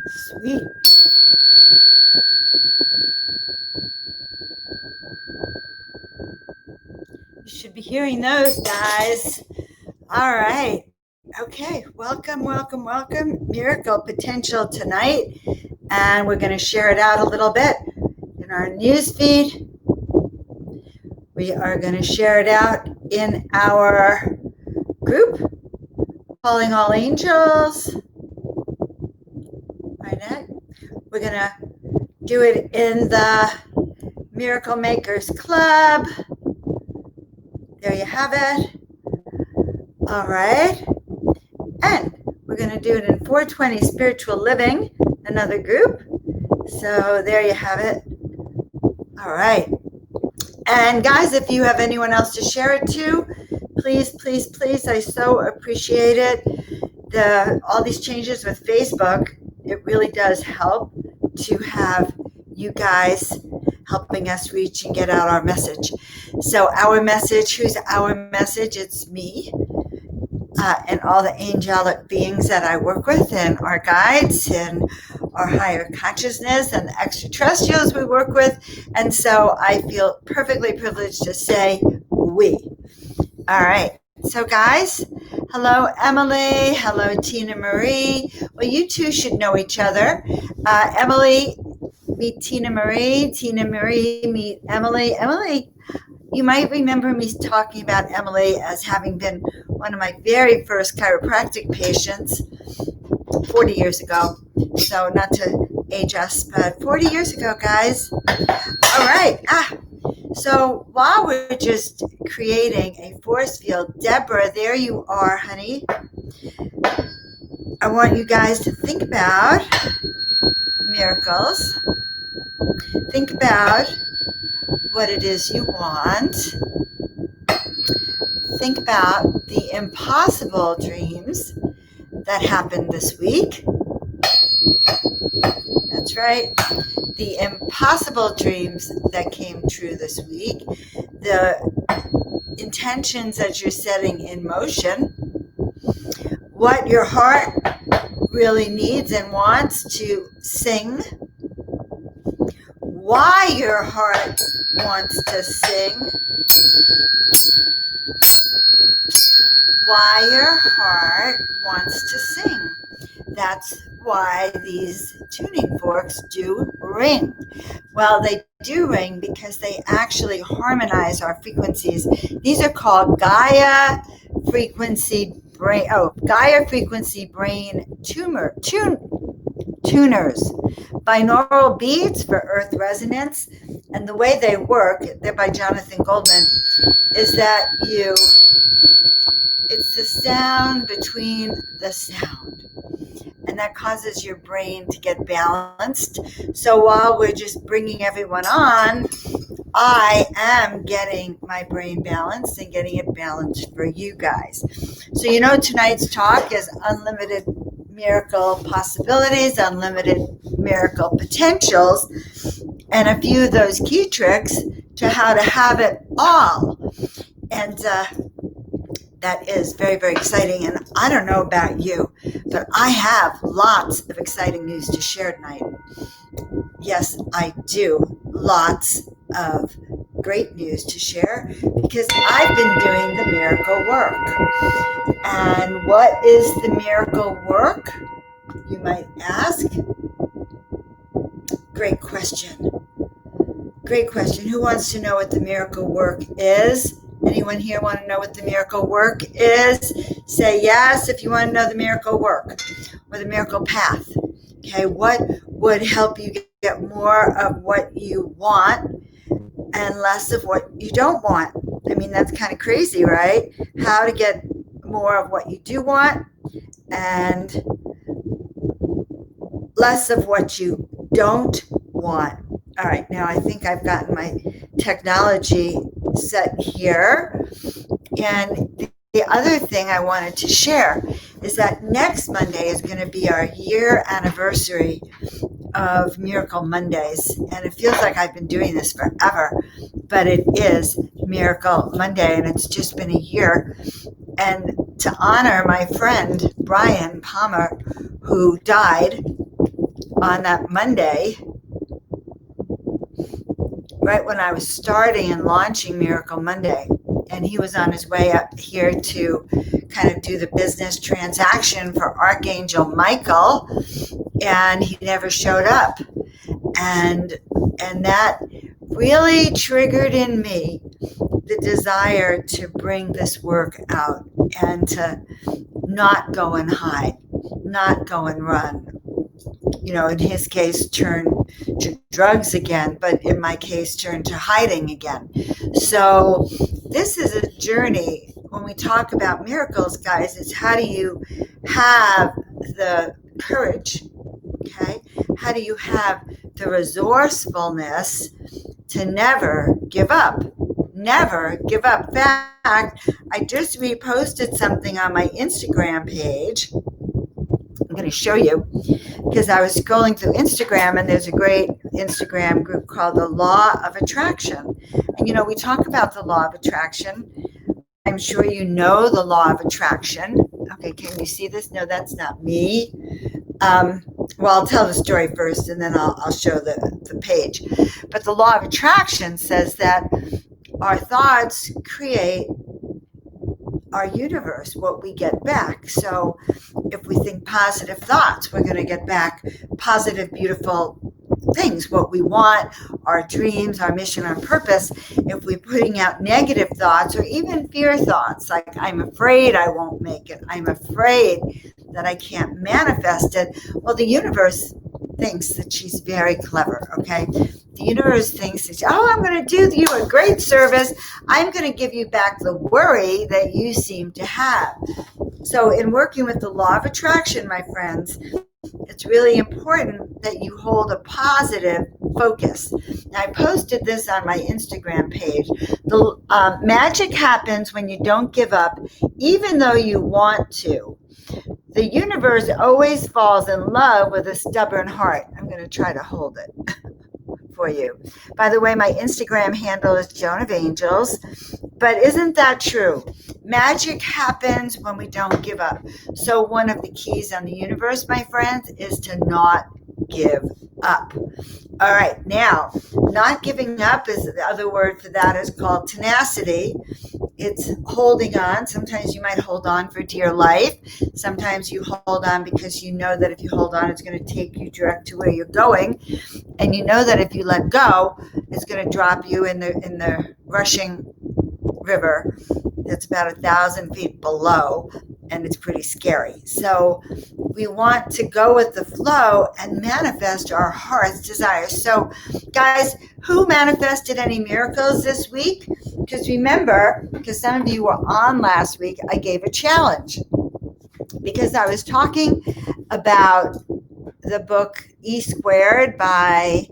Sweet. You should be hearing those, guys. All right. Okay. Welcome, welcome, welcome. Miracle potential tonight. And we're going to share it out a little bit in our news feed. We are going to share it out in our group, Calling All Angels. Right. We're going to do it in the Miracle Makers Club. There you have it. All right. And we're going to do it in 420 Spiritual Living, another group. So there you have it. All right. And guys, if you have anyone else to share it to, please, please, please, I so appreciate it. All these changes with Facebook, it really does help to have you guys helping us reach and get out our message. So our message, who's our message? It's me and all the angelic beings that I work with, and our guides and our higher consciousness and the extraterrestrials we work with. And so I feel perfectly privileged to say we. All right. So guys, hello, Emily. Hello, Tina Marie. Well, you two should know each other. Emily, meet Tina Marie. Tina Marie, meet Emily. Emily, you might remember me talking about Emily as having been one of my very first chiropractic patients 40 years ago. So not to age us, but 40 years ago, guys. All right. So while we're just creating a force field, Deborah, there you are, honey. I want you guys to think about miracles. Think about what it is you want. Think about the impossible dreams that happened this week. That's right. The impossible dreams that came true this week. The intentions that you're setting in motion. What your heart really needs and wants to sing. Why your heart wants to sing. Why your heart wants to sing. That's why these tuning forks do ring. Well, they do ring because they actually harmonize our frequencies. These are called Gaia frequency brain tuners. Binaural beats for earth resonance. And the way they work, they're by Jonathan Goldman, is that it's the sound between the sound. And that causes your brain to get balanced. So while we're just bringing everyone on, I am getting my brain balanced and getting it balanced for you guys. So tonight's talk is unlimited miracle possibilities, unlimited miracle potentials, and a few of those key tricks to how to have it all. And that is very, very exciting. And I don't know about you, but I have lots of exciting news to share tonight. Yes, I do. Lots of great news to share because I've been doing the miracle work. And what is the miracle work, you might ask? Great question. Great question. Who wants to know what the miracle work is? Anyone here want to know what the miracle work is? Say yes if you want to know the miracle work or the miracle path. Okay, what would help you get more of what you want and less of what you don't want? I mean, that's kind of crazy, right? How to get more of what you do want and less of what you don't want. All right, now I think I've gotten my technology set here. And the other thing I wanted to share is that next Monday is going to be our year anniversary of Miracle Mondays. And it feels like I've been doing this forever. but it is Miracle Monday, and it's just been a year. And to honor my friend Brian Palmer, who died on that Monday, right when I was starting and launching Miracle Monday, and he was on his way up here to kind of do the business transaction for Archangel Michael, and he never showed up. And that really triggered in me the desire to bring this work out and to not go and hide, not go and run. You know, in his case, turn to drugs again, but in my case, turn to hiding again. So this is a journey. When we talk about miracles, guys, it's how do you have the courage, okay? How do you have the resourcefulness to never give up? Never give up. In fact, I just reposted something on my Instagram page. I'm going to show you, because I was scrolling through Instagram, and there's a great Instagram group called the Law of Attraction. And, you know, we talk about the Law of Attraction. I'm sure you know the Law of Attraction. Okay, can you see this? No, that's not me. Well, I'll tell the story first, and then I'll show the page. But the Law of Attraction says that our thoughts create our universe, what we get back. So if we think positive thoughts, we're going to get back positive, beautiful things, what we want, our dreams, our mission, our purpose. If we're putting out negative thoughts or even fear thoughts, like I'm afraid I won't make it, I'm afraid that I can't manifest it, well, the universe thinks that she's very clever, okay? The universe thinks that, I'm going to do you a great service. I'm going to give you back the worry that you seem to have. So in working with the Law of Attraction, my friends, it's really important that you hold a positive focus. Now, I posted this on my Instagram page. The magic happens when you don't give up, even though you want to. The universe always falls in love with a stubborn heart. I'm going to try to hold it for you. By the way, my Instagram handle is Joan of Angels. But isn't that true? Magic happens when we don't give up. So one of the keys on the universe, my friends, is to not give up. All right, now, not giving up is the other word for that is called tenacity. It's holding on. Sometimes you might hold on for dear life. Sometimes you hold on because you know that if you hold on, it's going to take you direct to where you're going. And you know that if you let go, it's going to drop you in the rushing river that's about 1,000 feet below, and it's pretty scary. So we want to go with the flow and manifest our heart's desires. So guys, who manifested any miracles this week? Because remember, because some of you were on last week, I gave a challenge because I was talking about the book E Squared by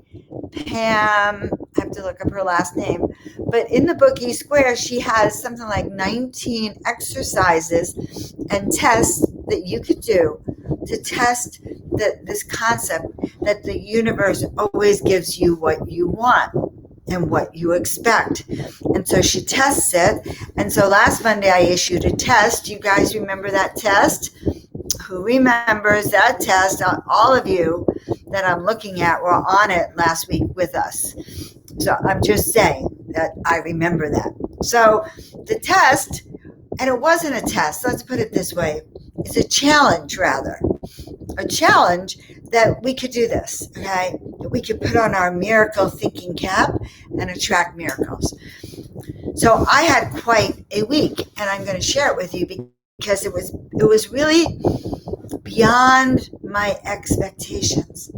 Pam. I have to look up her last name. But in the book E Squared, she has something like 19 exercises and tests that you could do to test this concept that the universe always gives you what you want and what you expect. And so she tests it. And so last Monday I issued a test. You guys remember that test? Who remembers that test? All of you that I'm looking at were on it last week with us. So I'm just saying that I remember that. So the test, and it wasn't a test, let's put it this way, it's a challenge rather. A challenge that we could do this, okay? That we could put on our miracle thinking cap and attract miracles. So I had quite a week, and I'm going to share it with you because it was really beyond my expectations.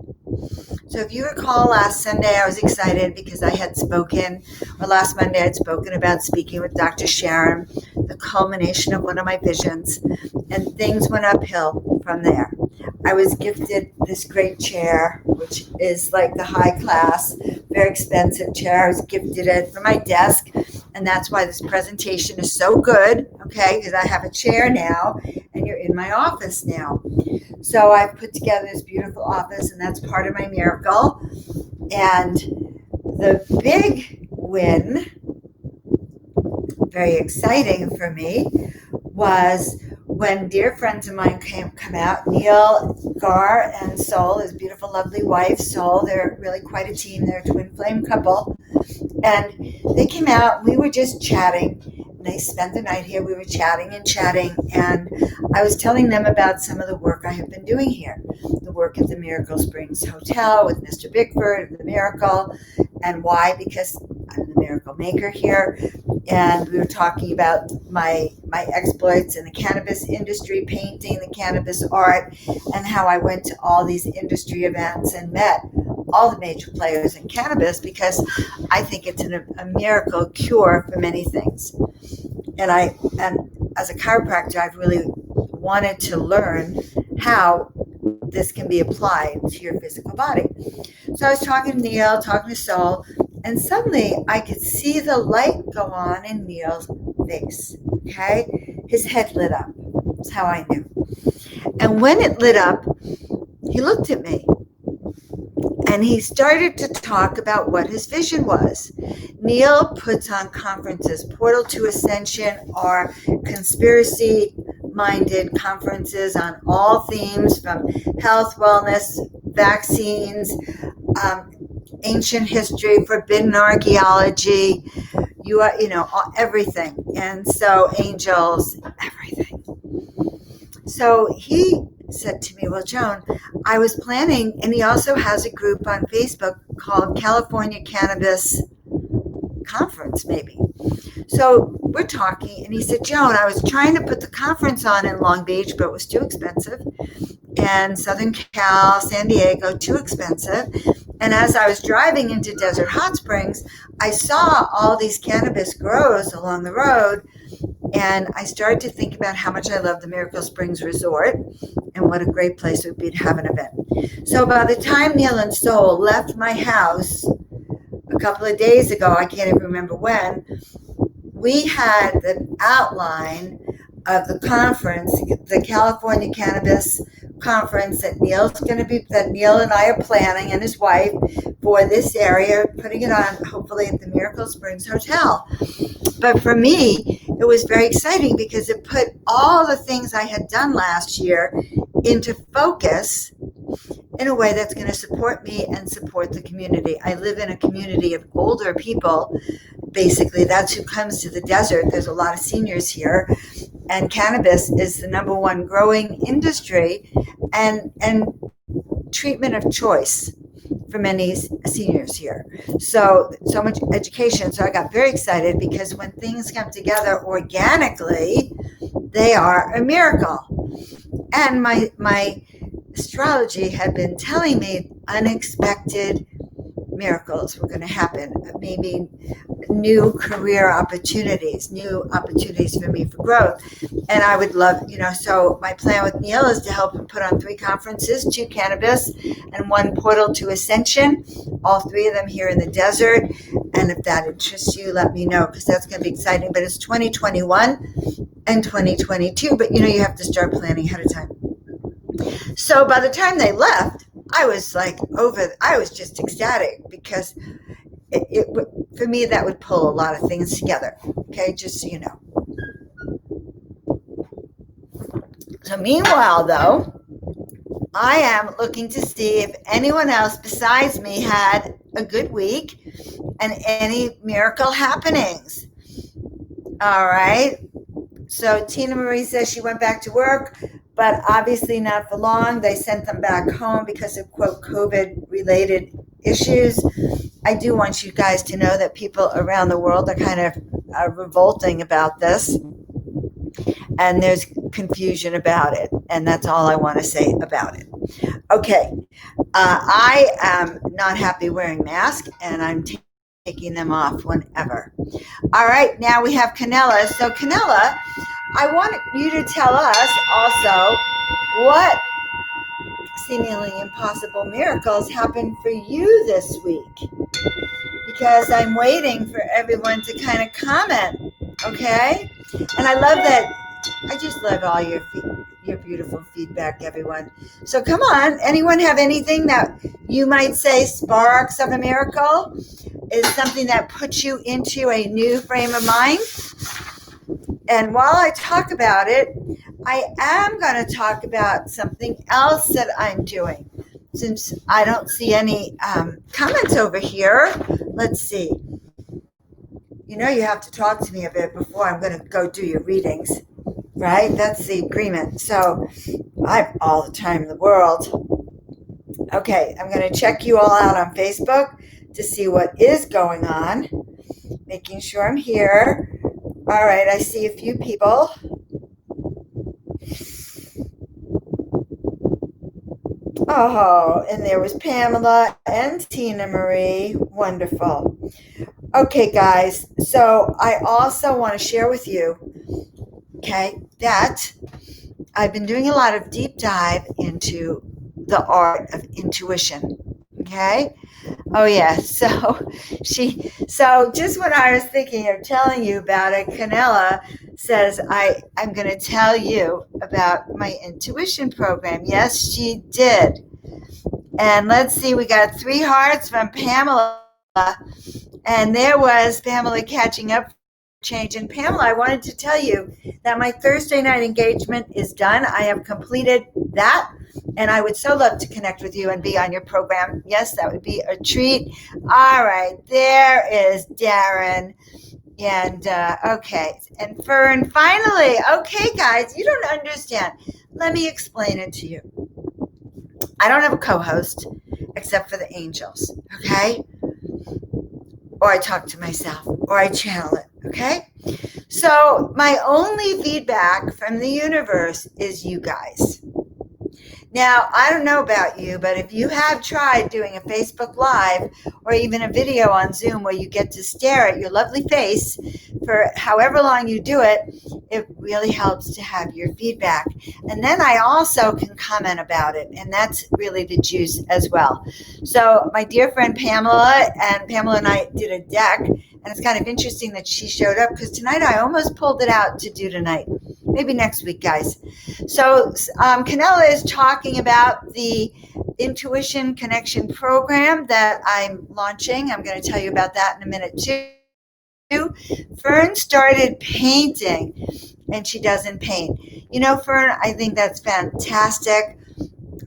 So if you recall last Sunday, I was excited because I had spoken, or last Monday I had spoken about speaking with Dr. Sharon, the culmination of one of my visions, and things went uphill from there. I was gifted this great chair, which is like the high class, very expensive chair. I was gifted it for my desk, and that's why this presentation is so good, okay, because I have a chair now, and you're in my office now. So I've put together this beautiful office, and that's part of my miracle. And the big win, very exciting for me, was when dear friends of mine come out, Neil, Gar, and Sol, his beautiful, lovely wife, Sol. They're really quite a team. They're a twin flame couple. And they came out, we were just chatting. They spent the night here. We were chatting. And I was telling them about some of the work I have been doing here. The work at the Miracle Springs Hotel with Mr. Bickford, the Miracle. And why? Because I'm the miracle maker here. And we were talking about my exploits in the cannabis industry, painting the cannabis art, and how I went to all these industry events and met all the major players in cannabis because I think it's a miracle cure for many things. And as a chiropractor, I've really wanted to learn how this can be applied to your physical body. So I was talking to Neil, talking to Sol, and suddenly I could see the light go on in Neil's face. Okay? His head lit up. That's how I knew. And when it lit up, he looked at me. And he started to talk about what his vision was. Neil puts on conferences. Portal to Ascension are conspiracy-minded conferences on all themes from health, wellness, vaccines, ancient history, forbidden archaeology, everything. And so angels, everything. So he said to me, well, Joan, I was planning, and he also has a group on Facebook called California Cannabis Conference, maybe. So we're talking, and he said, Joan, I was trying to put the conference on in Long Beach, but it was too expensive. And Southern Cal, San Diego, too expensive. And as I was driving into Desert Hot Springs, I saw all these cannabis grows along the road. And I started to think about how much I love the Miracle Springs Resort and what a great place it would be to have an event. So by the time Neil and Sol left my house a couple of days ago, I can't even remember when, we had the outline of the conference, the California Cannabis Conference that Neil and I are planning, and his wife, for this area, putting it on hopefully at the Miracle Springs Hotel. But for me, it was very exciting because it put all the things I had done last year into focus in a way that's going to support me and support the community. I live in a community of older people. Basically, that's who comes to the desert. There's a lot of seniors here. And cannabis is the number one growing industry and treatment of choice for many seniors here. So much education. So I got very excited because when things come together organically, they are a miracle. And my astrology had been telling me unexpected miracles were going to happen, maybe new career opportunities for me for growth. And I would love, so my plan with Neil is to help him put on 3 conferences, 2 cannabis and 1 portal to ascension, all 3 of them here in the desert. And if that interests you, let me know, because that's going to be exciting. But it's 2021 and 2022, but you have to start planning ahead of time. So by the time they left, I was I was just ecstatic because it for me, that would pull a lot of things together. Okay, just so you know. So meanwhile, though, I am looking to see if anyone else besides me had a good week and any miracle happenings. All right. So Tina Marie says she went back to work, but obviously not for long. They sent them back home because of, quote, COVID-related issues. I do want you guys to know that people around the world are kind of revolting about this, and there's confusion about it, and that's all I want to say about it. Okay, I am not happy wearing masks, and I'm taking them off whenever. All right, now we have Canella. So Canella, I want you to tell us also what seemingly impossible miracles happened for you this week, because I'm waiting for everyone to kind of comment, okay? And I love that. I just love all your your beautiful feedback, everyone. So come on, anyone have anything that you might say sparks of a miracle? Is something that puts you into a new frame of mind? And while I talk about it, I am going to talk about something else that I'm doing. Since I don't see any comments over here, let's see. You know, you have to talk to me a bit before I'm going to go do your readings, right? That's the agreement. So I have all the time in the world. Okay, I'm going to check you all out on Facebook to see what is going on, making sure I'm here. All right, I see a few people. Oh, and there was Pamela and Tina Marie. Wonderful. Okay, guys, so I also want to share with you, okay, that I've been doing a lot of deep dive into the art of intuition, okay? Oh, yeah, so just when I was thinking of telling you about it, Canella says, I'm going to tell you about my intuition program. Yes, she did. And let's see, we got 3 hearts from Pamela. And there was Pamela catching up change. And Pamela, I wanted to tell you that my Thursday night engagement is done. I have completed that. And I would so love to connect with you and be on your program. Yes, that would be a treat. All right, there is Darren. And okay, and Fern, finally. Okay, guys, you don't understand. Let me explain it to you. I don't have a co-host except for the angels, okay? Or I talk to myself, or I channel it, okay? So my only feedback from the universe is you guys. Now, I don't know about you, but if you have tried doing a Facebook Live or even a video on Zoom where you get to stare at your lovely face for however long you do it, it really helps to have your feedback. And then I also can comment about it, and that's really the juice as well. So my dear friend Pamela and I did a deck, and it's kind of interesting that she showed up because tonight I almost pulled it out to do tonight. Maybe next week, guys. So Canella is talking about the Intuition Connection program that I'm launching. I'm going to tell you about that in a minute, too. Fern started painting, and she doesn't paint. You know, Fern, I think that's fantastic.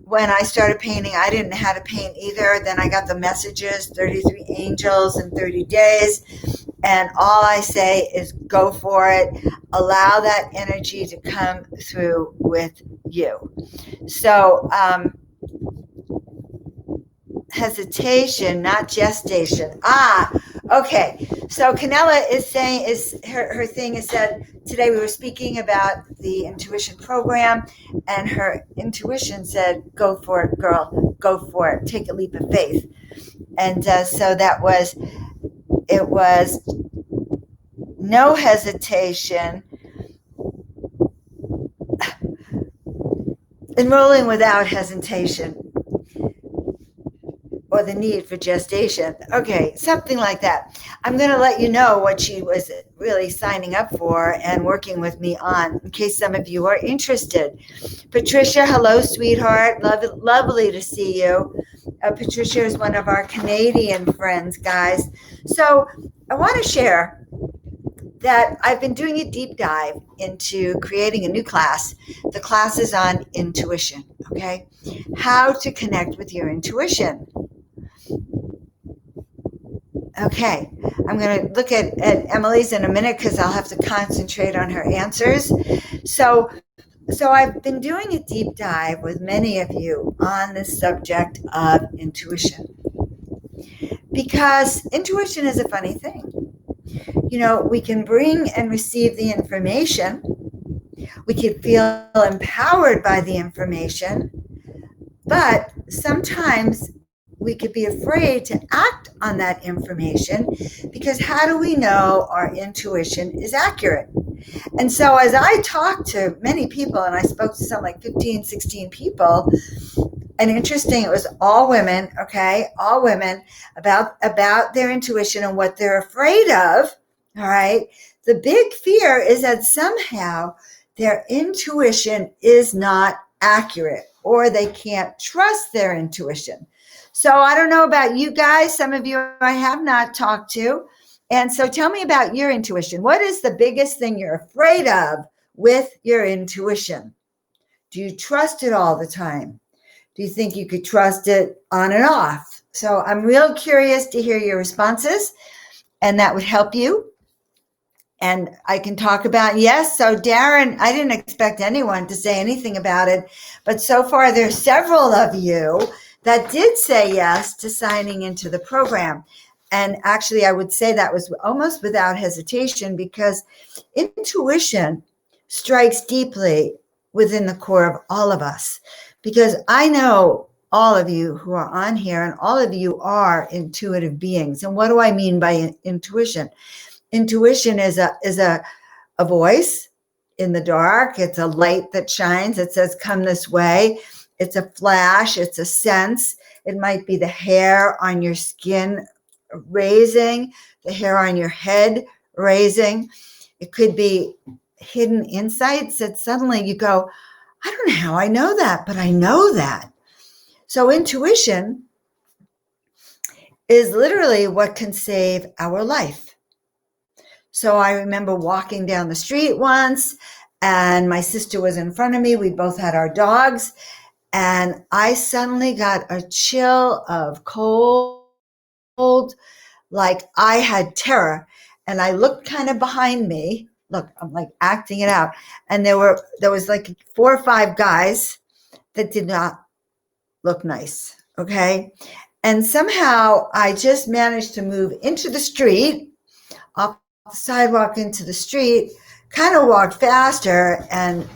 When I started painting, I didn't know how to paint either. Then I got the messages, 33 angels in 30 days. And all I say is go for it. Allow that energy to come through with you. So, hesitation, not gestation. Okay. So Canella is saying, her thing is that today we were speaking about the intuition program, and her intuition said, go for it, girl, go for it. Take a leap of faith. And so it was no hesitation, enrolling without hesitation, or the need for gestation. Okay, something like that. I'm going to let you know what she was really signing up for and working with me on, in case some of you are interested. Patricia, hello, sweetheart. Lovely to see you. Patricia is one of our Canadian friends, guys. So I want to share that I've been doing a deep dive into creating a new class. The class is on intuition, okay? How to connect with your intuition. Okay, I'm going to look at Emily's in a minute because I'll have to concentrate on her answers. So I've been doing a deep dive with many of you on the subject of intuition, because intuition is a funny thing. You know, we can bring and receive the information. We can feel empowered by the information, but sometimes we could be afraid to act on that information because how do we know our intuition is accurate? And so as I talked to many people, and I spoke to some like 15, 16 people, and interesting, it was all women, okay, all women, about their intuition and what they're afraid of, all right? The big fear is that somehow their intuition is not accurate, or they can't trust their intuition. So I don't know about you guys. Some of you I have not talked to. And so tell me about your intuition. What is the biggest thing you're afraid of with your intuition? Do you trust it all the time? Do you think you could trust it on and off? So I'm real curious to hear your responses, and that would help you. And I can talk about, yes. So Darren, I didn't expect anyone to say anything about it, but so far there's several of you that did say yes to signing into the program. And actually, I would say that was almost without hesitation, because intuition strikes deeply within the core of all of us. Because I know all of you who are on here, and all of you are intuitive beings. And what do I mean by intuition? Intuition is a voice in the dark. It's a light that shines. It says, come this way. It's a flash. It's a sense. It might be the hair on your skin raising, the hair on your head raising. It could be hidden insights that suddenly you go, I don't know how I know that, but I know that. So intuition is literally what can save our life. So I remember walking down the street once, and my sister was in front of me. We both had our dogs, and I suddenly got a chill of cold, like I had terror. And I looked kind of behind me. Look, I'm like acting it out. And there was like 4 or 5 guys that did not look nice. Okay. And somehow I just managed to move into the street, off the sidewalk into the street, kind of walked faster and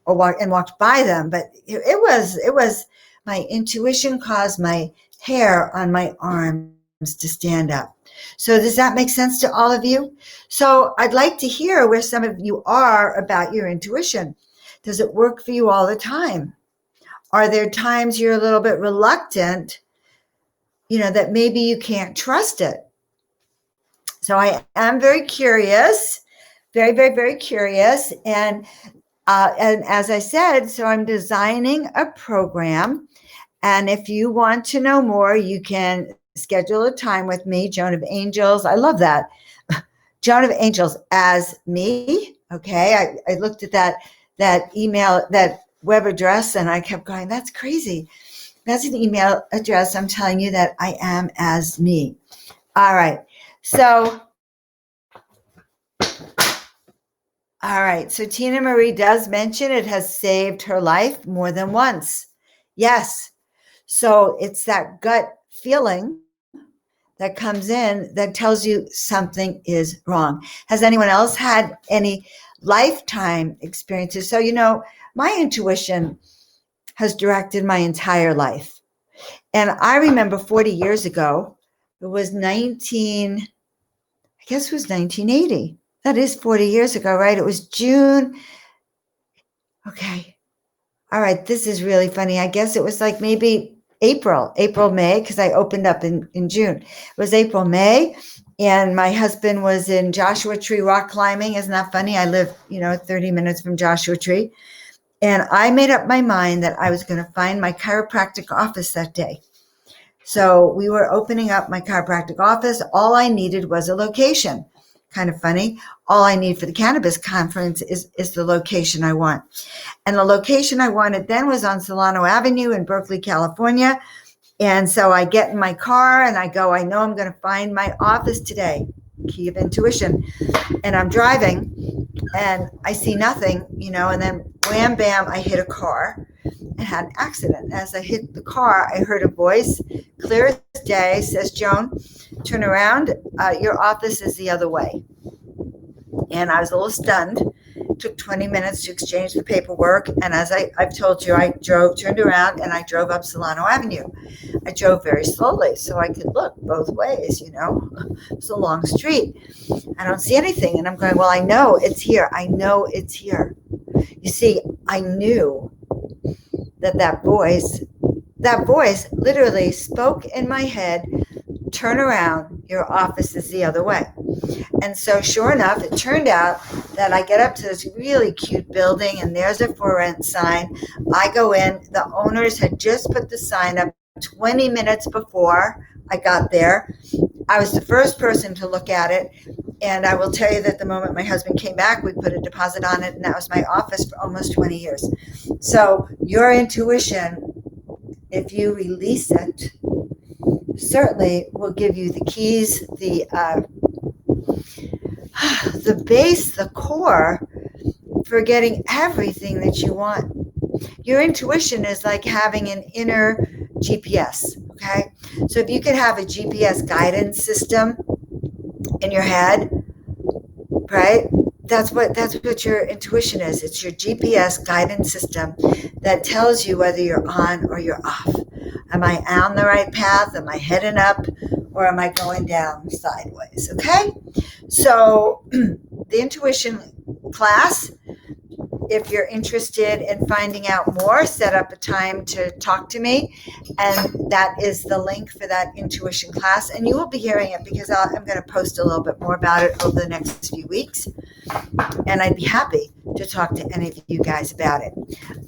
walked by them. But it was my intuition caused my hair on my arms to stand up. So does that make sense to all of you? So I'd like to hear where some of you are about your intuition. Does it work for you all the time? Are there times you're a little bit reluctant, that maybe you can't trust it? So I am very curious, very, very, very curious. And as I said, so I'm designing a program. And if you want to know more, you can schedule a time with me, Joan of Angels. I love that. Joan of Angels as me. Okay. I looked at that email, that web address, and I kept going, that's crazy. That's an email address. I'm telling you that I am as me. All right. So Tina Marie does mention it has saved her life more than once. Yes. So it's that gut feeling that comes in that tells you something is wrong. Has anyone else had any lifetime experiences? So, my intuition has directed my entire life. And I remember 40 years ago, it was 1980. That is 40 years ago, right? It was June. Okay. All right. This is really funny. I guess it was like maybe April, May, because I opened up in June. It was April, May. And my husband was in Joshua Tree rock climbing. Isn't that funny? I live, 30 minutes from Joshua Tree. And I made up my mind that I was going to find my chiropractic office that day. So we were opening up my chiropractic office. All I needed was a location. Kind of funny. All I need for the cannabis conference is the location I want. And the location I wanted then was on Solano Avenue in Berkeley, California. And so I get in my car and I go, I know I'm going to find my office today. Key of intuition. And I'm driving and I see nothing, and then wham, bam, I hit a car and had an accident. As I hit the car, I heard a voice, clear as day, says, Joan, turn around. Your office is the other way. And I was a little stunned. It took 20 minutes to exchange the paperwork. And as I've told you, I turned around and I drove up Solano Avenue. I drove very slowly so I could look both ways, It's a long street. I don't see anything. And I'm going, well, I know it's here. I know it's here. You see, I knew that voice literally spoke in my head, turn around, your office is the other way. And so sure enough, it turned out that I get up to this really cute building and there's a for rent sign. I go in, the owners had just put the sign up 20 minutes before I got there. I was the first person to look at it. And I will tell you that the moment my husband came back, we put a deposit on it, and that was my office for almost 20 years. So your intuition, if you release it, certainly will give you the keys, the base, the core for getting everything that you want. Your intuition is like having an inner GPS, okay? So if you could have a GPS guidance system in your head, right? That's what your intuition is. It's your GPS guidance system that tells you whether you're on or you're off. Am I on the right path? Am I heading up? Or am I going down sideways? Okay? So the intuition class, if you're interested in finding out more, set up a time to talk to me. And that is the link for that intuition class. And you will be hearing it because I'm going to post a little bit more about it over the next few weeks. And I'd be happy to talk to any of you guys about it.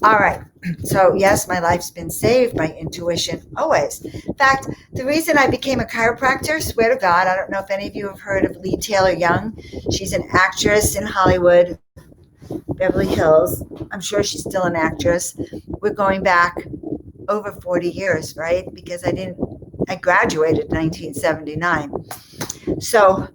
All right. So yes, my life's been saved by intuition always. In fact, the reason I became a chiropractor, swear to God, I don't know if any of you have heard of Lee Taylor Young. She's an actress in Hollywood, Beverly Hills. I'm sure she's still an actress. We're going back over 40 years, right? Because I graduated in 1979. So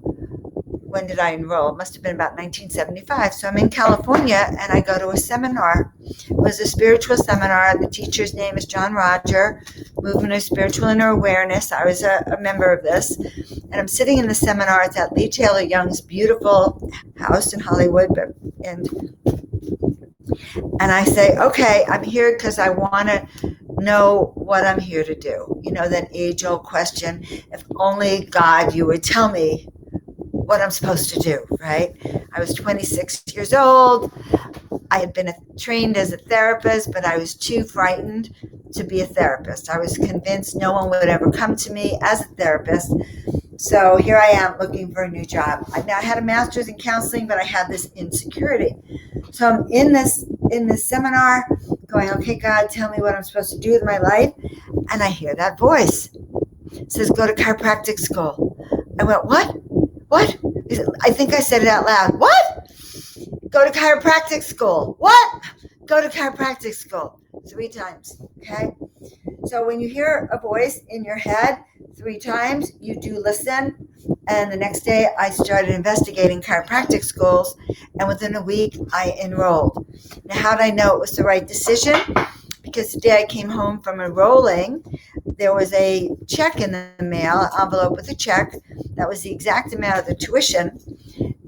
when did I enroll? It must have been about 1975. So I'm in California and I go to a seminar. It was a spiritual seminar. The teacher's name is John Roger, Movement of Spiritual Inner Awareness. I was a member of this. And I'm sitting in the seminar at that Lee Taylor Young's beautiful house in Hollywood. And I say, okay, I'm here because I want to know what I'm here to do. You know, that age-old question, if only God, you would tell me what I'm supposed to do, right? I was 26 years old. I had been trained as a therapist, but I was too frightened to be a therapist. I was convinced no one would ever come to me as a therapist. So here I am looking for a new job. I had a master's in counseling, but I had this insecurity. So I'm in this seminar going, okay, God, tell me what I'm supposed to do with my life. And I hear that voice. It says, go to chiropractic school. I went, what? What? I think I said it out loud. What? Go to chiropractic school. What? Go to chiropractic school. 3 times, okay? So when you hear a voice in your head 3 times, you do listen. And the next day, I started investigating chiropractic schools. And within a week, I enrolled. Now, how did I know it was the right decision? Because the day I came home from enrolling, there was a check in the mail, an envelope with a check. That was the exact amount of the tuition.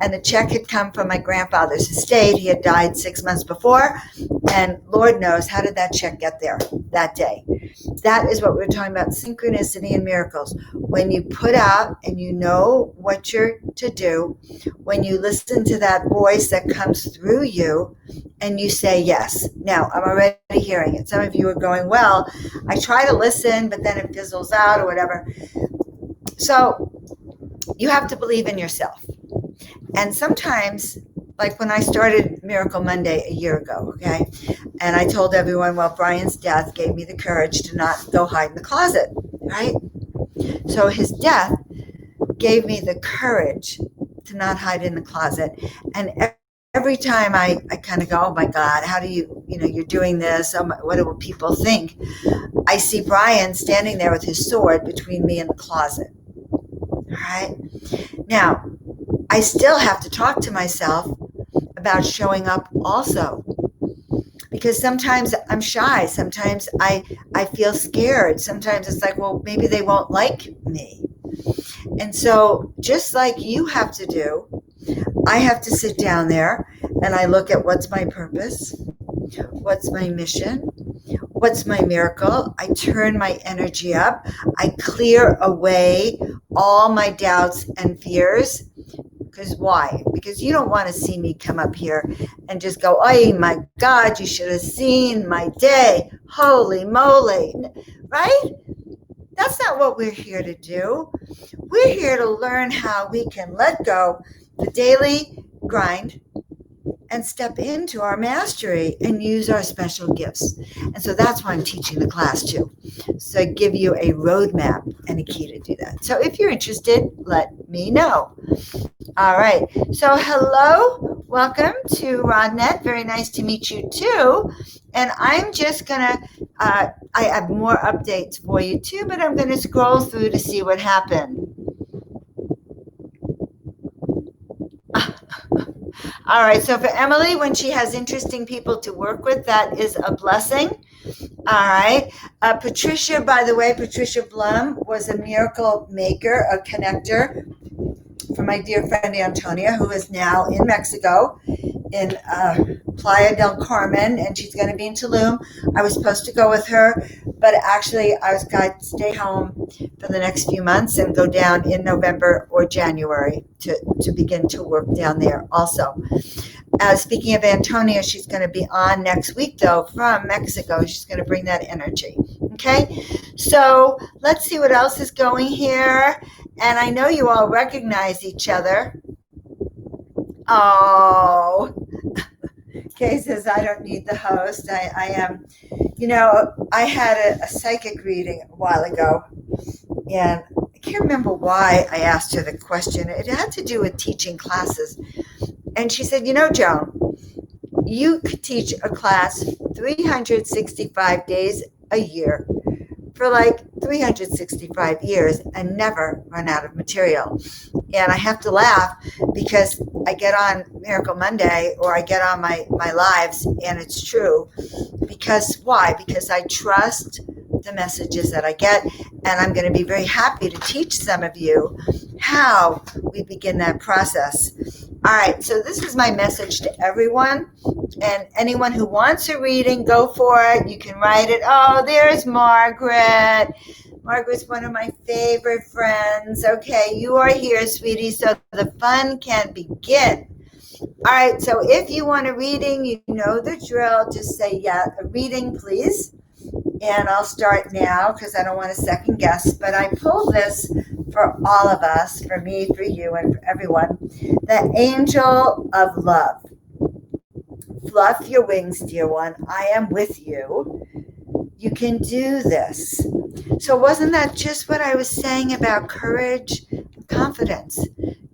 And the check had come from my grandfather's estate. He had died 6 months before. And Lord knows, how did that check get there that day? That is what we're talking about, synchronicity and miracles. When you put out and you know what you're to do, when you listen to that voice that comes through you and you say yes. Now, I'm already hearing it. Some of you are going, well, I try to listen, but then it fizzles out or whatever. So you have to believe in yourself. And sometimes, like when I started Miracle Monday a year ago, okay, and I told everyone, well, Brian's death gave me the courage to not go hide in the closet, right? So his death gave me the courage to not hide in the closet. And every time I kind of go, oh my God, how do you're doing this? Oh my, what do people think? I see Brian standing there with his sword between me and the closet. All right. Now, I still have to talk to myself about showing up also. Because sometimes I'm shy. Sometimes I feel scared. Sometimes it's like, well, maybe they won't like me. And so just like you have to do, I have to sit down there and I look at what's my purpose, what's my mission, what's my miracle. I turn my energy up. I clear away all my doubts and fears. Because why? Because you don't want to see me come up here and just go, oh my God, you should have seen my day. Holy moly. Right? That's not what we're here to do. We're here to learn how we can let go the daily grind, and step into our mastery and use our special gifts. And so that's why I'm teaching the class too. So I give you a roadmap and a key to do that. So if you're interested, let me know. All right. So hello, welcome to Rodnet. Very nice to meet you too. And I'm just gonna, I have more updates for you too, but I'm gonna scroll through to see what happened. All right, so for Emily, when she has interesting people to work with, that is a blessing. All right. Patricia, by the way, Patricia Blum was a miracle maker, a connector for my dear friend Antonia, who is now in Mexico, in Playa del Carmen, and she's going to be in Tulum. I was supposed to go with her, but actually I was going to stay home for the next few months and go down in November or January to begin to work down there also. Speaking of Antonia, she's going to be on next week, though, from Mexico. She's going to bring that energy. Okay, so let's see what else is going here. And I know you all recognize each other. Oh, Kay says, I don't need the host. I am, I had a psychic reading a while ago, and I can't remember why I asked her the question. It had to do with teaching classes. And she said, Joan, you could teach a class 365 days a year for like 365 years and never run out of material. And I have to laugh because I get on Miracle Monday or I get on my lives, and it's true. Because why? Because I trust the messages that I get, and I'm going to be very happy to teach some of you how we begin that process. All right, so this is my message to everyone, and anyone who wants a reading, go for it. You can write it. Oh, there's Margaret. Margaret's one of my favorite friends. Okay, you are here, sweetie, so the fun can begin. All right, so if you want a reading, you know the drill. Just say, yeah, a reading, please. And I'll start now because I don't want to second guess, but I pulled this for all of us, for me, for you, and for everyone. The Angel of Love. Fluff your wings, dear one. I am with you. You can do this. So wasn't that just what I was saying about courage and confidence?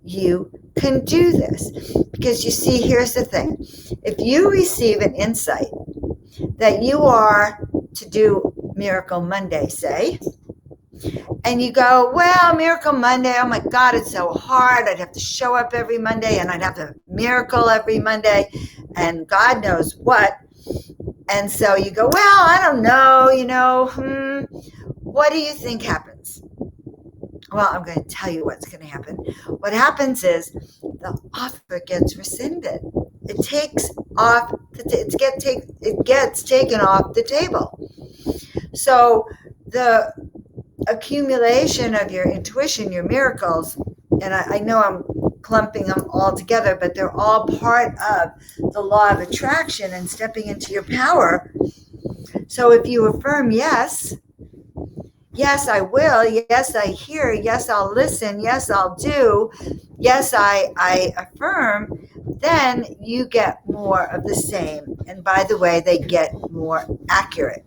You can do this. Because you see, here's the thing. If you receive an insight that you are to do Miracle Monday, say, and you go, well, Miracle Monday, oh my God, it's so hard. I'd have to show up every Monday and I'd have to miracle every Monday and God knows what. And so you go, well, I don't know, what do you think happens? Well, I'm going to tell you what's going to happen. What happens is the offer gets rescinded. It gets taken off the table. So the accumulation of your intuition, your miracles, and I know I'm clumping them all together, but they're all part of the law of attraction and stepping into your power. So if you affirm yes, I will, yes, I hear, yes, I'll listen, yes, I'll do, yes, I affirm, then you get more of the same. And by the way, they get more accurate.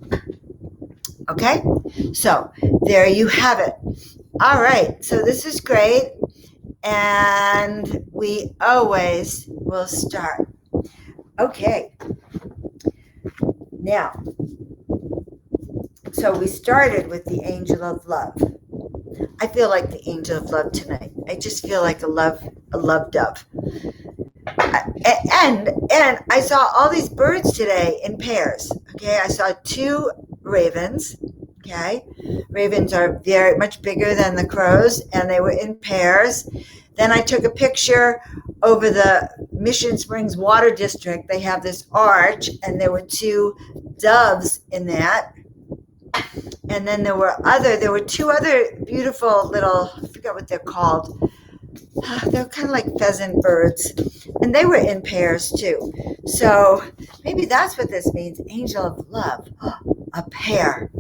Okay, so there you have it. All right, so this is great. And we always will start. Okay, now, so we started with the Angel of Love. I feel like the Angel of Love tonight. I just feel like a love dove. And I saw all these birds today in pairs. Okay, I saw two ravens. Okay, ravens are very much bigger than the crows, and they were in pairs. Then I took a picture over the Mission Springs Water District. They have this arch, and there were two doves in that. And then there were two other beautiful little, I forget what they're called. They're kind of like pheasant birds, and they were in pairs too. So maybe that's what this means, Angel of Love, a pair.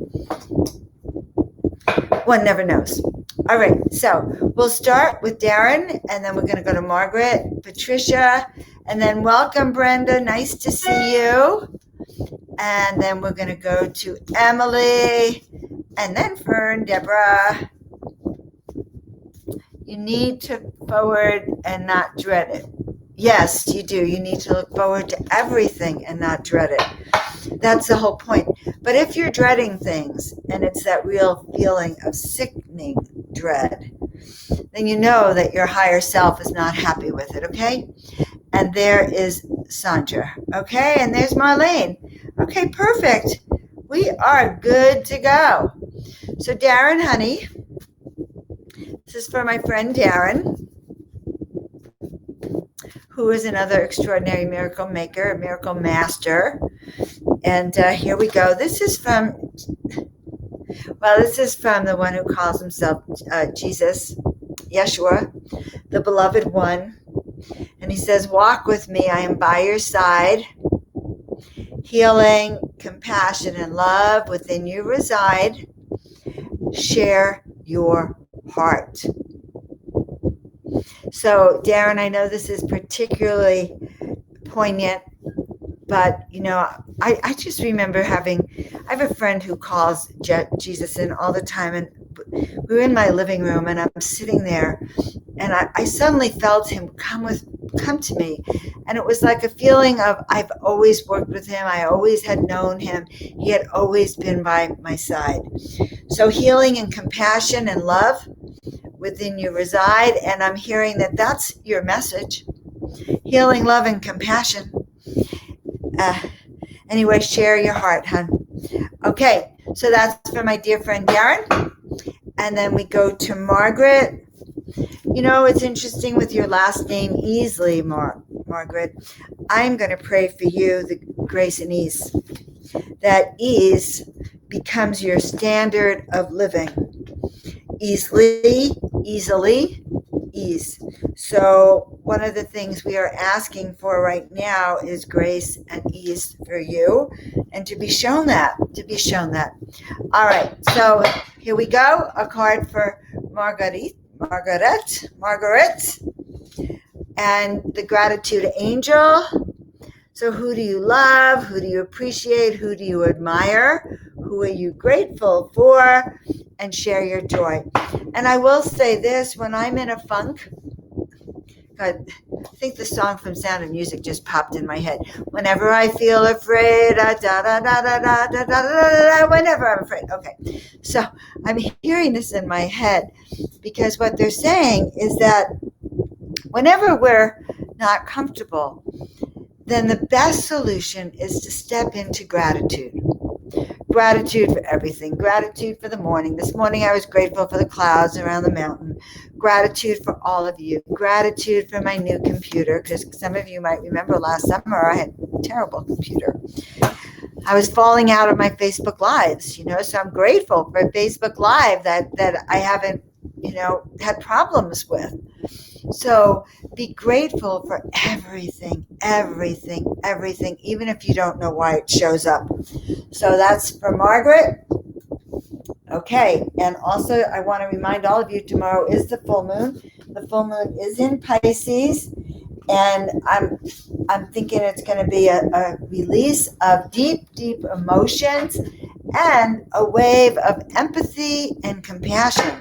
One never knows. All right, so we'll start with Darren, and then we're going to go to Margaret, Patricia, And then welcome, Brenda. Nice to see you. And then we're going to go to Emily. And then Fern, Deborah. You need to forward and not dread it. Yes, you do. You need to look forward to everything and not dread it. That's the whole point. But if you're dreading things and it's that real feeling of sickening dread, then you know that your higher self is not happy with it, okay? And there is Sandra, okay? And there's Marlene. Okay, perfect. We are good to go. So Darren, honey, this is for my friend Darren, who is another extraordinary miracle maker, a miracle master. And here we go. This is from the one who calls himself Jesus, Yeshua, the beloved one. And he says, walk with me. I am by your side. Healing, compassion, and love within you reside. Share your heart. So, Darren, I know this is particularly poignant, but, I just remember I have a friend who calls Jesus in all the time, and we were in my living room, and I'm sitting there, and I suddenly felt him come to me, and it was like a feeling of I've always worked with him. I always had known him. He had always been by my side. So healing and compassion and love within you reside, and I'm hearing that that's your message. Healing, love, and compassion. Anyway, share your heart, hon. Okay, so that's for my dear friend Darren. And then we go to Margaret. It's interesting with your last name, Easley, Margaret. I'm going to pray for you the grace and ease. That ease becomes your standard of living. Easily, ease. So one of the things we are asking for right now is grace and ease for you, and to be shown that. All right, so here we go. A card for Margaret, and the gratitude angel. So who do you love? Who do you appreciate? Who do you admire? Who are you grateful for? And share your joy. And I will say this, when I'm in a funk, I think the song from Sound of Music just popped in my head. Whenever I feel afraid, whenever I'm afraid. Okay, so I'm hearing this in my head because what they're saying is that whenever we're not comfortable, then the best solution is to step into gratitude. Gratitude for everything. Gratitude for the morning. This morning I was grateful for the clouds around the mountain. Gratitude for all of you. Gratitude for my new computer, because some of you might remember last summer I had a terrible computer. I was falling out of my Facebook Lives, so I'm grateful for Facebook Live that I haven't, had problems with. So be grateful for everything, even if you don't know why it shows up. So that's for Margaret. Okay, and also I want to remind all of you, tomorrow is the full moon. The full moon is in Pisces, and I'm thinking it's going to be a release of deep emotions and a wave of empathy and compassion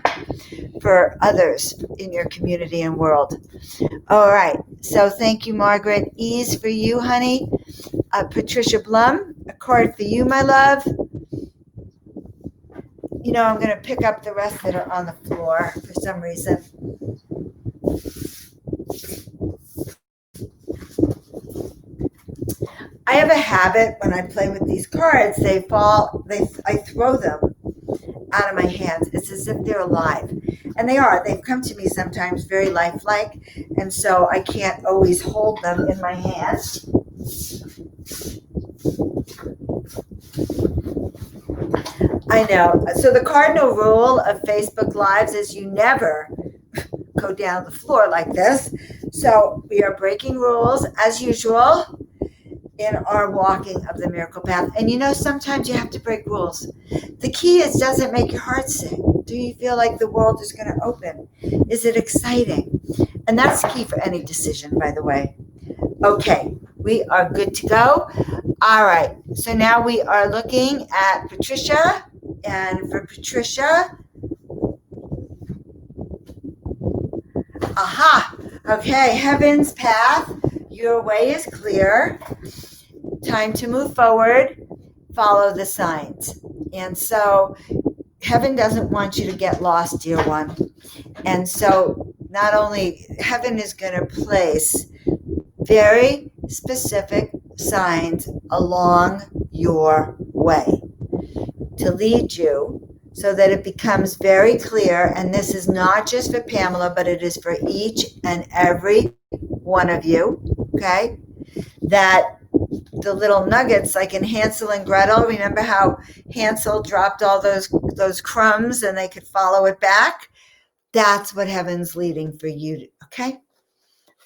for others in your community and world. All right, so thank you, Margaret. Ease for you, honey. Patricia Blum, a card for you, my love. I'm going to pick up the rest that are on the floor for some reason. I have a habit when I play with these cards, I throw them out of my hands. It's as if they're alive. And they are. They've come to me sometimes very lifelike, and so I can't always hold them in my hands. I know. So the cardinal rule of Facebook Lives is you never go down the floor like this. So we are breaking rules as usual in our walking of the miracle path. And sometimes you have to break rules. The key is, does it make your heart sing? Do you feel like the world is going to open? Is it exciting? And that's key for any decision, by the way. Okay, we are good to go. All right, so now we are looking at Patricia. And for Patricia, aha, okay, heaven's path, your way is clear. Time to move forward, follow the signs. And so heaven doesn't want you to get lost, dear one. And so not only heaven is going to place very specific signs along your way to lead you so that it becomes very clear. And this is not just for Pamela, but it is for each and every one of you, okay? That the little nuggets, like in Hansel and Gretel, remember how Hansel dropped all those crumbs and they could follow it back? That's what heaven's leading for you, okay?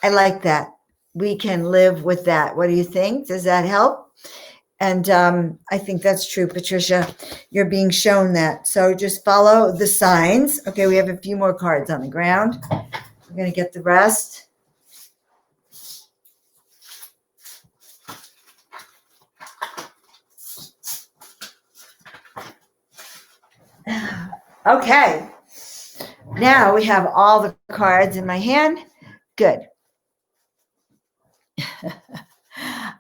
I like that. We can live with that. What do you think? Does that help? And I think that's true, Patricia. You're being shown that. So just follow the signs. Okay, we have a few more cards on the ground. We're going to get the rest. Okay. Now we have all the cards in my hand. Good.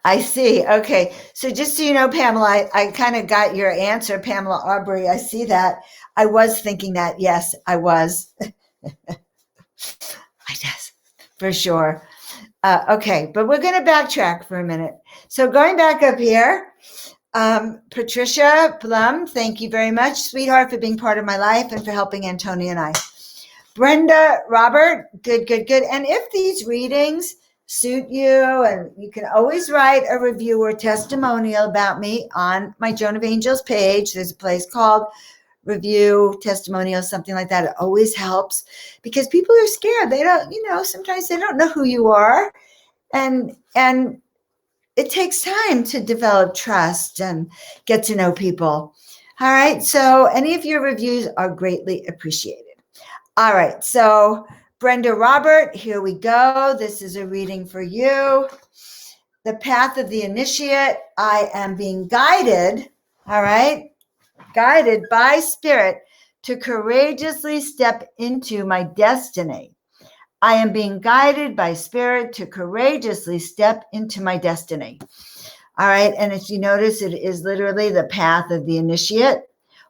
I see. Okay. So just so you know, Pamela, I kind of got your answer, Pamela Aubrey. I see that. I was thinking that. Yes, I was. I guess, for sure. Okay. But we're going to backtrack for a minute. So going back up here, Patricia Plum, thank you very much, sweetheart, for being part of my life and for helping Antonia and I. Brenda Robert, good. And if these readings suit you, and you can always write a review or testimonial about me on my Joan of Angels page. There's a place called review, testimonial, something like that. It always helps because people are scared. They don't, sometimes they don't know who you are. And it takes time to develop trust and get to know people. All right. So any of your reviews are greatly appreciated. All right, so Brenda Robert, here we go. This is a reading for you. The path of the initiate. I am being guided, all right, guided by spirit to courageously step into my destiny. I am being guided by spirit to courageously step into my destiny. All right, and if you notice, it is literally the path of the initiate,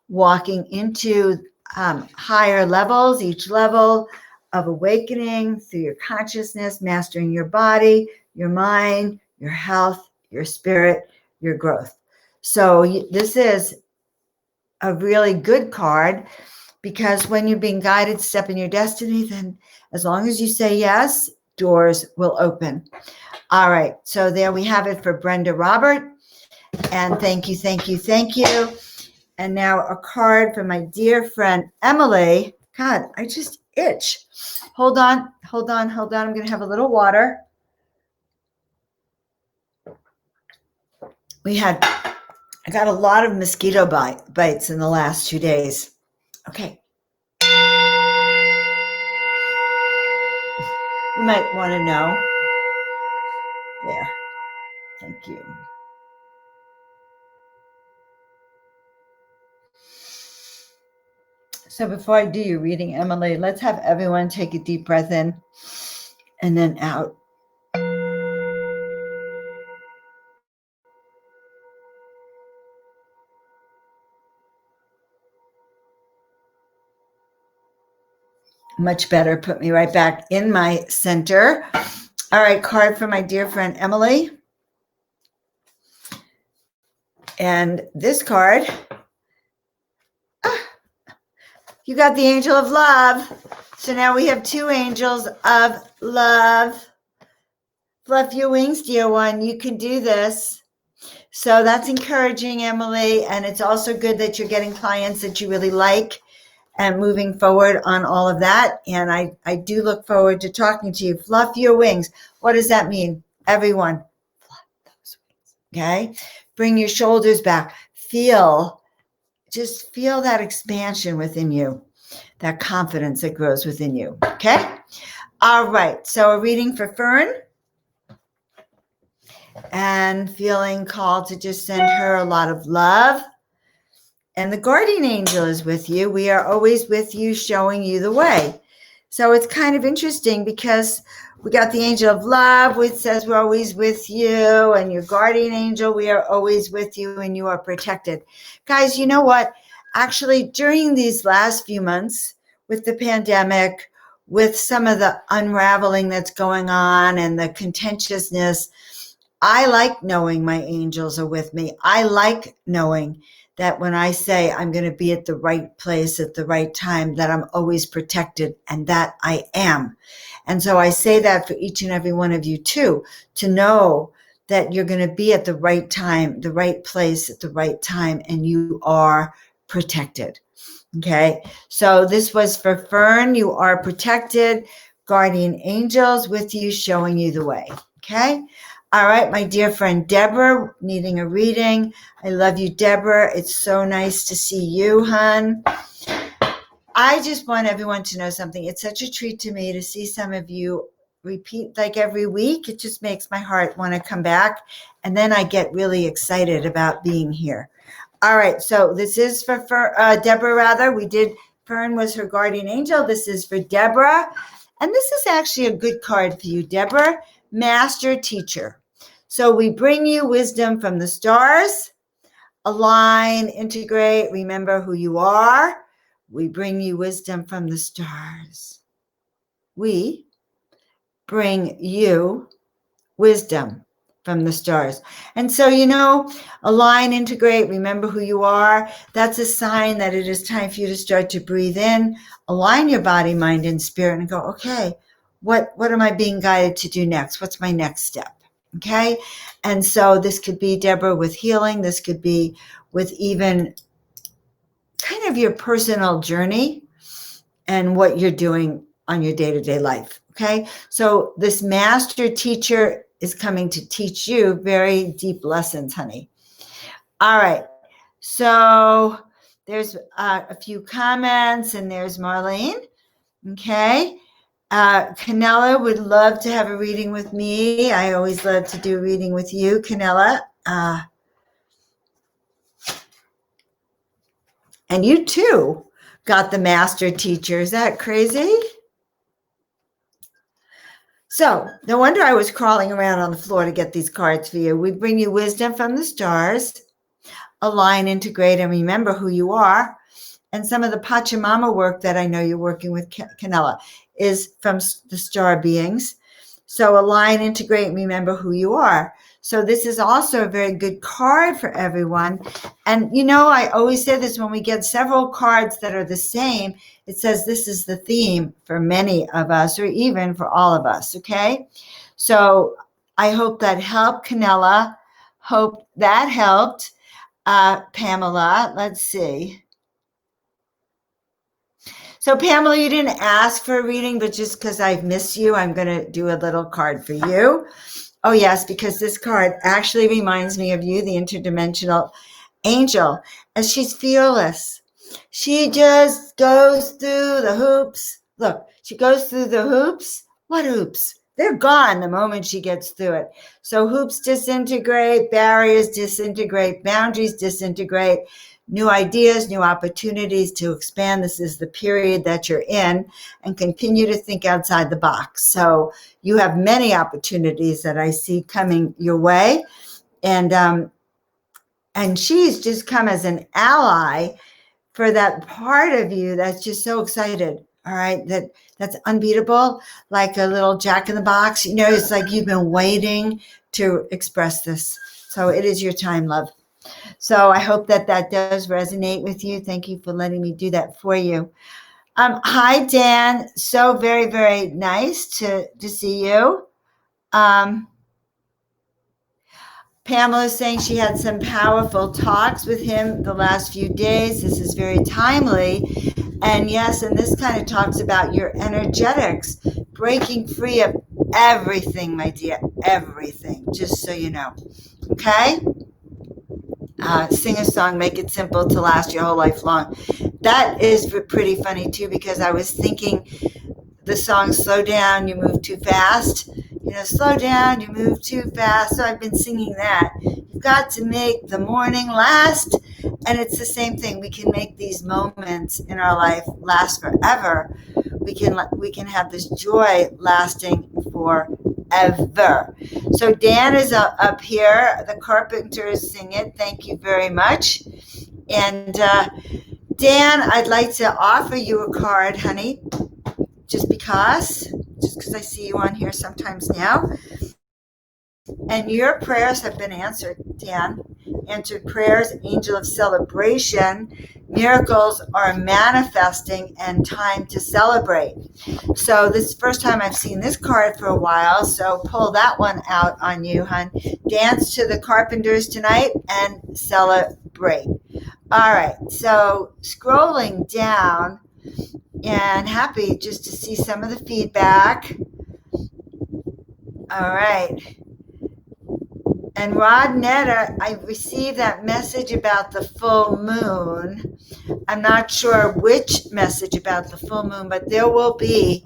walking into higher levels, each level of awakening through your consciousness, mastering your body, your mind, your health, your spirit, your growth. So this is a really good card because when you're being guided to step in your destiny, then as long as you say yes, doors will open. All right. So there we have it for Brenda Robert. And thank you. And now a card from my dear friend, Emily. God, I just itch. Hold on. I'm going to have a little water. I got a lot of mosquito bites in the last 2 days. Okay. You might want to know. There. Thank you. So before I do your reading, Emily, let's have everyone take a deep breath in and then out. Much better. Put me right back in my center. All right, card for my dear friend, Emily. And this card, you got the angel of love. So now we have 2 angels of love. Fluff your wings, dear one. You can do this. So that's encouraging, Emily. And it's also good that you're getting clients that you really like and moving forward on all of that. And I do look forward to talking to you. Fluff your wings. What does that mean? Everyone, fluff those wings. Okay? Bring your shoulders back. Just feel that expansion within you, that confidence that grows within you. Okay? All right. So a reading for Fern. and feeling called to just send her a lot of love. And the guardian angel is with you. We are always with you, showing you the way. So it's kind of interesting because we got the angel of love, which says we're always with you, and your guardian angel, we are always with you and you are protected. Guys, you know what? Actually, during these last few months with the pandemic, with some of the unraveling that's going on and the contentiousness, I like knowing my angels are with me. I like knowing that when I say I'm going to be at the right place at the right time, that I'm always protected, and that I am. And so I say that for each and every one of you too, to know that you're going to be at the right time, the right place at the right time, and you are protected. Okay. So this was for Fern. You are protected. Guardian angels with you, showing you the way. Okay. All right, my dear friend Deborah, needing a reading. I love you, Deborah. It's so nice to see you, hon. I just want everyone to know something. It's such a treat to me to see some of you repeat like every week. It just makes my heart want to come back. And then I get really excited about being here. All right, so this is for Deborah, rather. We did, Fern was her guardian angel. This is for Deborah. And this is actually a good card for you, Deborah. Master teacher. So we bring you wisdom from the stars. Align, integrate, remember who you are. We bring you wisdom from the stars. We bring you wisdom from the stars. And so, align, integrate, remember who you are. That's a sign that it is time for you to start to breathe in, align your body, mind, and spirit, and go, okay, what am I being guided to do next? What's my next step? Okay. And so this could be, Deborah, with healing. This could be with even kind of your personal journey and what you're doing on your day-to-day life. Okay. So this master teacher is coming to teach you very deep lessons, honey. All right. So there's a few comments, and there's Marlene. Okay. Canella would love to have a reading with me. I always love to do a reading with you, Canella. And you too got the master teacher. Is that crazy? So no wonder I was crawling around on the floor to get these cards for you. We bring you wisdom from the stars. Align, integrate, and remember who you are. And some of the Pachamama work that I know you're working with, Canella, is from the star beings. So align, integrate, and remember who you are. So this is also a very good card for everyone. And I always say this, when we get several cards that are the same, it says this is the theme for many of us, or even for all of us. Okay. So I hope that helped, Canella. Hope that helped. Pamela, let's see. So Pamela, you didn't ask for a reading, but just because I've missed you, I'm going to do a little card for you. Oh yes, because this card actually reminds me of you, the interdimensional angel, as she's fearless. She just goes through the hoops. Look, she goes through the hoops. What hoops? They're gone the moment she gets through it. So hoops disintegrate, barriers disintegrate, boundaries disintegrate, new ideas, new opportunities to expand. This is the period that you're in, and continue to think outside the box. So you have many opportunities that I see coming your way. And she's just come as an ally for that part of you that's just so excited. All right. That's unbeatable. Like a little jack in the box, it's like you've been waiting to express this. So it is your time, love. So I hope that does resonate with you. Thank you for letting me do that for you. Hi, Dan. So very, very nice to see you. Pamela is saying she had some powerful talks with him the last few days. This is very timely. And yes, and this kind of talks about your energetics, breaking free of everything, my dear, everything, just so you know. Okay? Sing a song, make it simple to last your whole life long. That is pretty funny too, because I was thinking the song Slow Down, You Move Too Fast. slow down, you move too fast. So I've been singing that. You've got to make the morning last. And it's the same thing. We can make these moments in our life last forever. We can have this joy lasting forever. So Dan is up here. The Carpenters sing it. Thank you very much. And Dan, I'd like to offer you a card, honey, just because I see you on here sometimes now. And your prayers have been answered, Dan. Answered prayers, angel of celebration. Miracles are manifesting and time to celebrate. So this is the first time I've seen this card for a while, so pull that one out on you, hon. Dance to the Carpenters tonight and celebrate. All right, so scrolling down, and happy just to see some of the feedback. All right. And Rod Netta, I received that message about the full moon. I'm not sure which message about the full moon, but there will be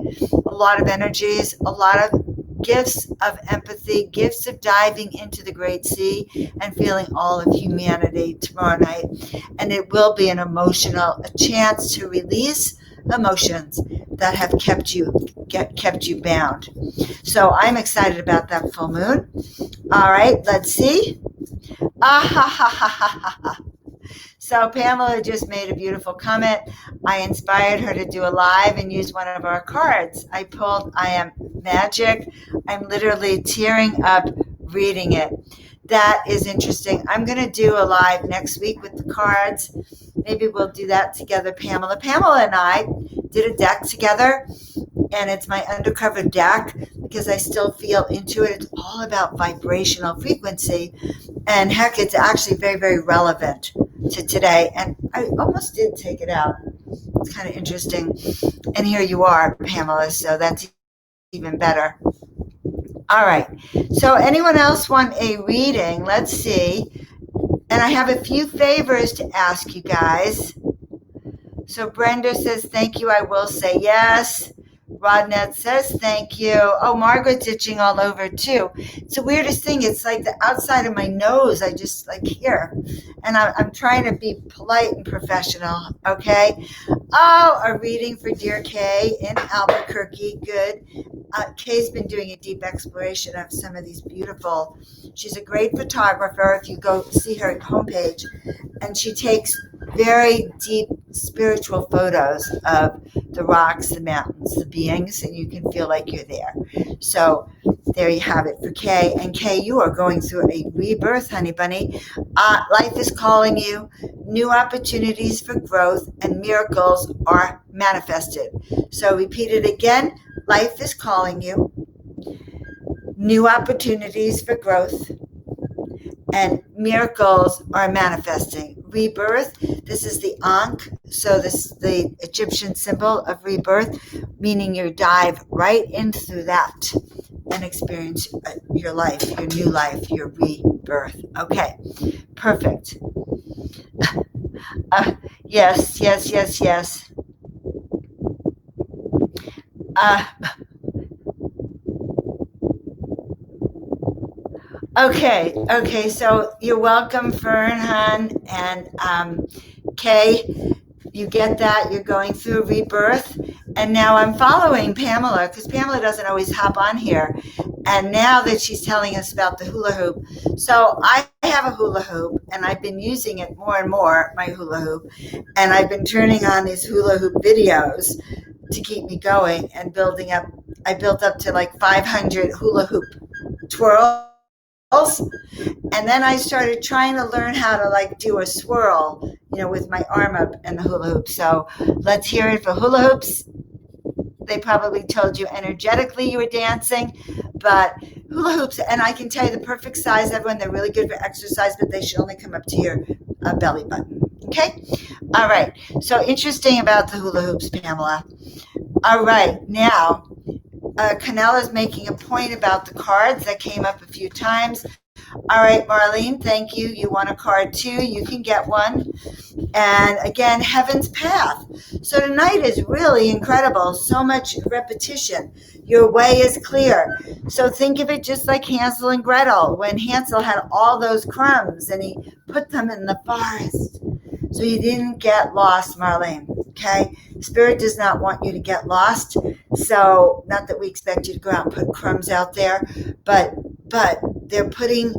a lot of energies, a lot of gifts of empathy, gifts of diving into the great sea and feeling all of humanity tomorrow night. And it will be a chance to release emotions that have kept you bound. So I'm excited about that full moon. All right, let's see. So Pamela just made a beautiful comment. I inspired her to do a live and use one of our cards. I pulled I Am Magic. I'm literally tearing up reading it. That is interesting. I'm going to do a live next week with the cards. Maybe we'll do that together, Pamela. Pamela and I did a deck together, and it's my undercover deck because I still feel into it. It's all about vibrational frequency. And heck, it's actually very, very relevant to today. And I almost did take it out. It's kind of interesting. And here you are, Pamela, so that's even better. All right. So anyone else want a reading? Let's see. And I have a few favors to ask you guys. So Brenda says, thank you. I will say yes. Rodnett says, thank you. Oh, Margaret's itching all over too. It's the weirdest thing. It's like the outside of my nose. I just like here. And I'm trying to be polite and professional. Okay. Oh, a reading for dear Kay in Albuquerque. Good. Kay's been doing a deep exploration of some of these beautiful. She's a great photographer. If you go see her homepage, and she takes very deep spiritual photos of the rocks, the mountains, the beings, and you can feel like you're there. So there you have it for Kay. And Kay, you are going through a rebirth, honey bunny. Life is calling you. New opportunities for growth and miracles are manifested. So repeat it again. Life is calling you. New opportunities for growth and miracles are manifesting. Rebirth, this is the Ankh, so this is the Egyptian symbol of rebirth, meaning you dive right in through that and experience your life, your new life, your rebirth. Okay, perfect. Yes. Okay, so you're welcome, Fern, Han, and Kay. You get that? You're going through rebirth. And now I'm following Pamela, because Pamela doesn't always hop on here. And now that she's telling us about the hula hoop. So I have a hula hoop, and I've been using it more and more, my hula hoop. And I've been turning on these hula hoop videos to keep me going and building up. I built up to like 500 hula hoop twirls. And then I started trying to learn how to like do a swirl, with my arm up and the hula hoop. So let's hear it for hula hoops. They probably told you energetically you were dancing, but hula hoops, and I can tell you the perfect size, everyone, they're really good for exercise, but they should only come up to your belly button. Okay? All right. So interesting about the hula hoops, Pamela. All right. Now, Canella is making a point about the cards that came up a few times. All right, Marlene, thank you. You want a card too? You can get one. And again, Heaven's Path. So tonight is really incredible. So much repetition. Your way is clear. So think of it just like Hansel and Gretel, when Hansel had all those crumbs and he put them in the forest. So you didn't get lost, Marlene. Okay? Spirit does not want you to get lost. So not that we expect you to go out and put crumbs out there, but they're putting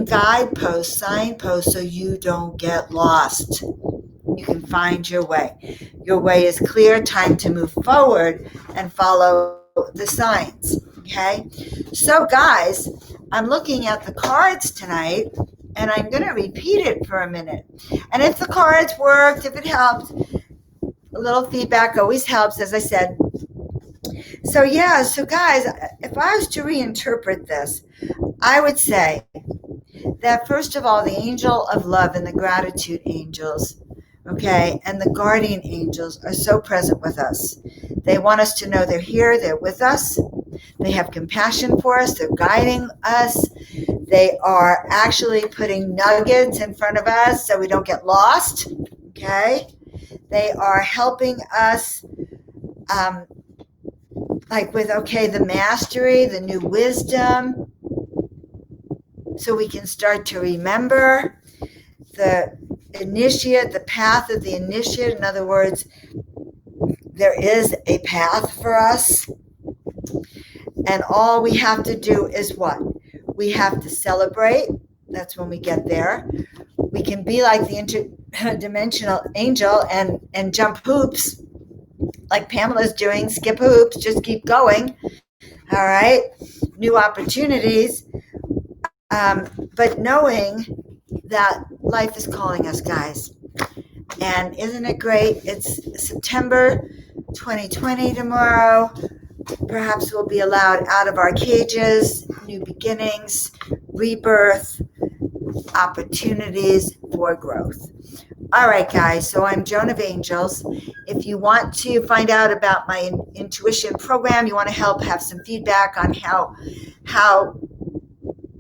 guideposts, signposts, so you don't get lost. You can find your way. Your way is clear. Time to move forward and follow the signs. Okay? So, guys, I'm looking at the cards tonight, and I'm going to repeat it for a minute. And if the cards worked, if it helped, a little feedback always helps, as I said. So, yeah, so guys, if I was to reinterpret this, I would say that first of all, the angel of love and the gratitude angels, okay, and the guardian angels are so present with us. They want us to know they're here, they're with us, they have compassion for us, they're guiding us, they are actually putting nuggets in front of us so we don't get lost, okay? They are helping us like with, okay, the mastery, the new wisdom, so we can start to remember the initiate, the path of the initiate. In other words, there is a path for us. And all we have to do is what? We have to celebrate. That's when we get there. We can be like the interdimensional angel and jump hoops, like Pamela's doing, skip hoops, just keep going. All right. New opportunities. But knowing that life is calling us, guys. And isn't it great? It's September 2020 tomorrow. Perhaps we'll be allowed out of our cages, new beginnings, rebirth, opportunities for growth. All right, guys, so I'm Joan of Angels. If you want to find out about my intuition program, you want to help have some feedback on how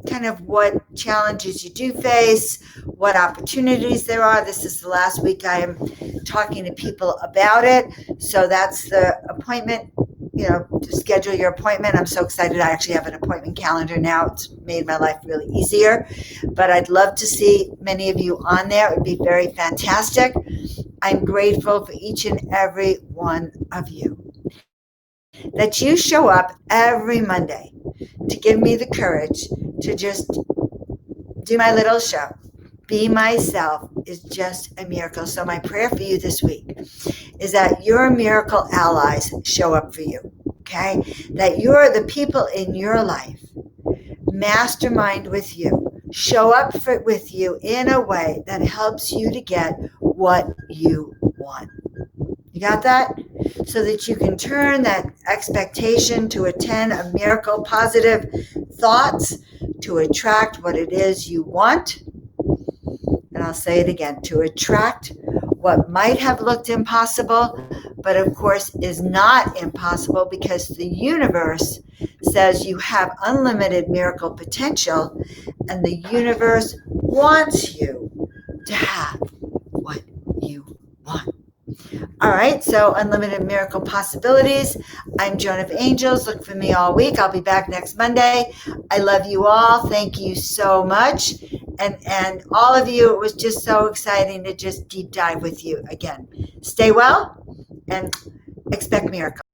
kind of what challenges you do face, what opportunities there are. This is the last week I am talking to people about it. So that's the appointment, to schedule your appointment. I'm so excited. I actually have an appointment calendar now. It's made my life really easier. But I'd love to see many of you on there. It would be very fantastic. I'm grateful for each and every one of you that you show up every Monday to give me the courage to just do my little show. Be myself is just a miracle. So my prayer for you this week is that your miracle allies show up for you, okay? That the people in your life mastermind with you, show up with you in a way that helps you to get what you want. You got that? So that you can turn that expectation to a 10 of miracle positive thoughts to attract what it is you want. And I'll say it again, to attract what might have looked impossible, but of course is not impossible, because the universe says you have unlimited miracle potential, and the universe wants you to have what you want. All right, so unlimited miracle possibilities. I'm Joan of Angels. Look for me all week. I'll be back next Monday. I love you all. Thank you so much. And all of you, it was just so exciting to just deep dive with you again. Stay well and expect miracles.